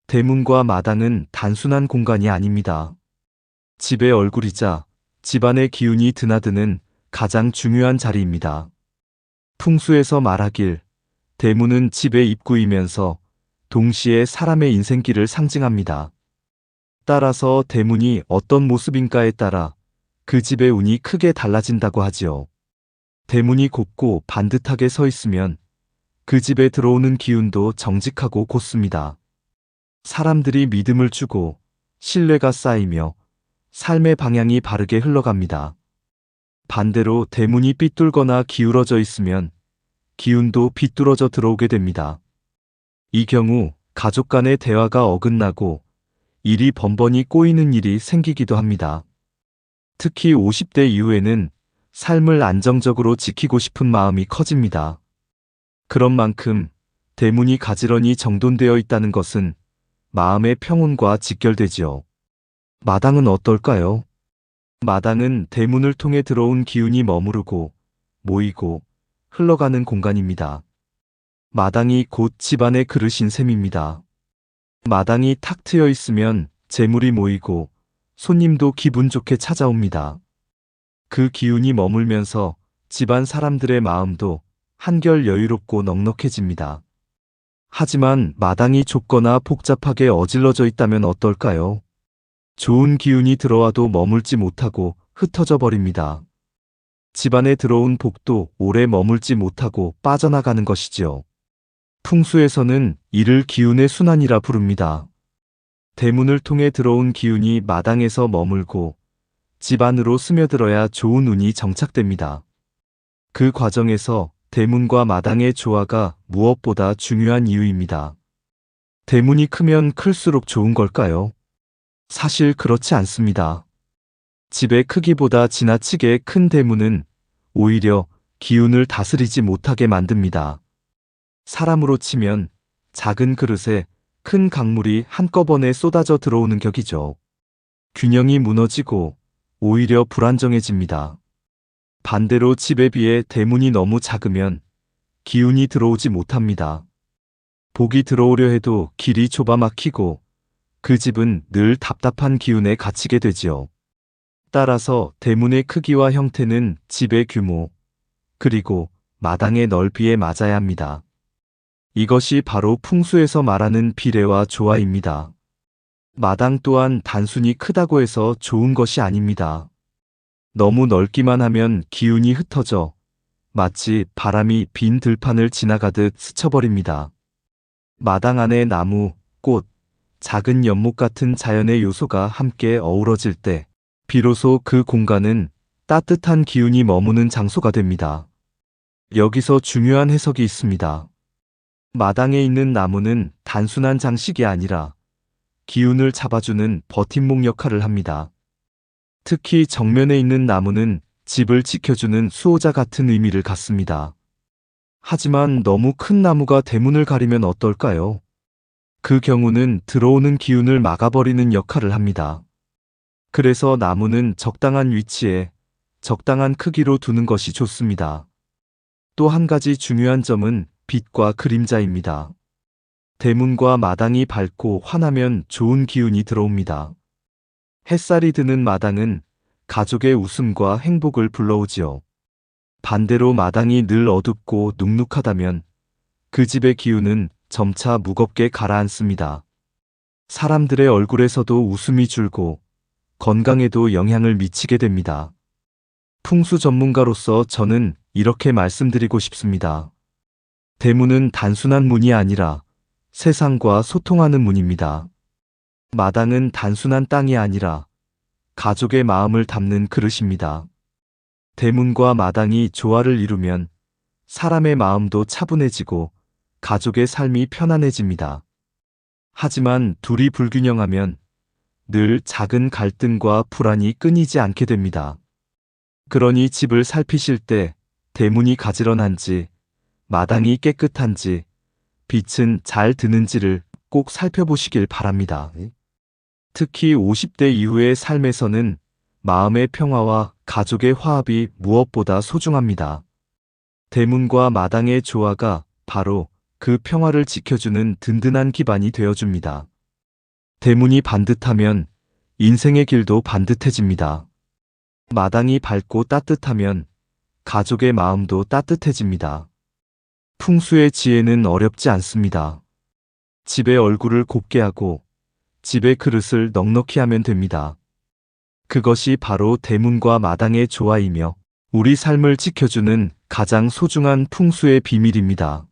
대문과 마당은 단순한 공간이 아닙니다. 집의 얼굴이자 집안의 기운이 드나드는 가장 중요한 자리입니다. 풍수에서 말하길 대문은 집의 입구이면서 동시에 사람의 인생길을 상징합니다. 따라서 대문이 어떤 모습인가에 따라 그 집의 운이 크게 달라진다고 하지요. 대문이 곱고 반듯하게 서 있으면 그 집에 들어오는 기운도 정직하고 곧습니다. 사람들이 믿음을 주고 신뢰가 쌓이며 삶의 방향이 바르게 흘러갑니다. 반대로 대문이 삐뚤거나 기울어져 있으면 기운도 비뚤어져 들어오게 됩니다. 이 경우 가족 간의 대화가 어긋나고 일이 번번이 꼬이는 일이 생기기도 합니다. 특히 50대 이후에는 삶을 안정적으로 지키고 싶은 마음이 커집니다. 그런 만큼 대문이 가지런히 정돈되어 있다는 것은 마음의 평온과 직결되지요. 마당은 어떨까요? 마당은 대문을 통해 들어온 기운이 머무르고 모이고 흘러가는 공간입니다. 마당이 곧 집안의 그릇인 셈입니다. 마당이 탁 트여 있으면 재물이 모이고 손님도 기분 좋게 찾아옵니다. 그 기운이 머물면서 집안 사람들의 마음도 한결 여유롭고 넉넉해집니다. 하지만 마당이 좁거나 복잡하게 어질러져 있다면 어떨까요? 좋은 기운이 들어와도 머물지 못하고 흩어져 버립니다. 집안에 들어온 복도 오래 머물지 못하고 빠져나가는 것이지요. 풍수에서는 이를 기운의 순환이라 부릅니다. 대문을 통해 들어온 기운이 마당에서 머물고 집 안으로 스며들어야 좋은 운이 정착됩니다. 그 과정에서 대문과 마당의 조화가 무엇보다 중요한 이유입니다. 대문이 크면 클수록 좋은 걸까요? 사실 그렇지 않습니다. 집의 크기보다 지나치게 큰 대문은 오히려 기운을 다스리지 못하게 만듭니다. 사람으로 치면 작은 그릇에 큰 강물이 한꺼번에 쏟아져 들어오는 격이죠. 균형이 무너지고 오히려 불안정해집니다. 반대로 집에 비해 대문이 너무 작으면 기운이 들어오지 못합니다. 복이 들어오려 해도 길이 좁아 막히고 그 집은 늘 답답한 기운에 갇히게 되지요. 따라서 대문의 크기와 형태는 집의 규모, 그리고 마당의 넓이에 맞아야 합니다. 이것이 바로 풍수에서 말하는 비례와 조화입니다. 마당 또한 단순히 크다고 해서 좋은 것이 아닙니다. 너무 넓기만 하면 기운이 흩어져 마치 바람이 빈 들판을 지나가듯 스쳐버립니다. 마당 안에 나무, 꽃, 작은 연못 같은 자연의 요소가 함께 어우러질 때 비로소 그 공간은 따뜻한 기운이 머무는 장소가 됩니다. 여기서 중요한 해석이 있습니다. 마당에 있는 나무는 단순한 장식이 아니라 기운을 잡아주는 버팀목 역할을 합니다. 특히 정면에 있는 나무는 집을 지켜주는 수호자 같은 의미를 갖습니다. 하지만 너무 큰 나무가 대문을 가리면 어떨까요? 그 경우는 들어오는 기운을 막아버리는 역할을 합니다. 그래서 나무는 적당한 위치에 적당한 크기로 두는 것이 좋습니다. 또 한 가지 중요한 점은 빛과 그림자입니다. 대문과 마당이 밝고 환하면 좋은 기운이 들어옵니다. 햇살이 드는 마당은 가족의 웃음과 행복을 불러오지요. 반대로 마당이 늘 어둡고 눅눅하다면 그 집의 기운은 점차 무겁게 가라앉습니다. 사람들의 얼굴에서도 웃음이 줄고 건강에도 영향을 미치게 됩니다. 풍수 전문가로서 저는 이렇게 말씀드리고 싶습니다. 대문은 단순한 문이 아니라 세상과 소통하는 문입니다. 마당은 단순한 땅이 아니라 가족의 마음을 담는 그릇입니다. 대문과 마당이 조화를 이루면 사람의 마음도 차분해지고 가족의 삶이 편안해집니다. 하지만 둘이 불균형하면 늘 작은 갈등과 불안이 끊이지 않게 됩니다. 그러니 집을 살피실 때 대문이 가지런한지, 마당이 깨끗한지, 빛은 잘 드는지를 꼭 살펴보시길 바랍니다. 특히 50대 이후의 삶에서는 마음의 평화와 가족의 화합이 무엇보다 소중합니다. 대문과 마당의 조화가 바로 그 평화를 지켜주는 든든한 기반이 되어줍니다. 대문이 반듯하면 인생의 길도 반듯해집니다. 마당이 밝고 따뜻하면 가족의 마음도 따뜻해집니다. 풍수의 지혜는 어렵지 않습니다. 집의 얼굴을 곱게 하고 집의 그릇을 넉넉히 하면 됩니다. 그것이 바로 대문과 마당의 조화이며 우리 삶을 지켜주는 가장 소중한 풍수의 비밀입니다.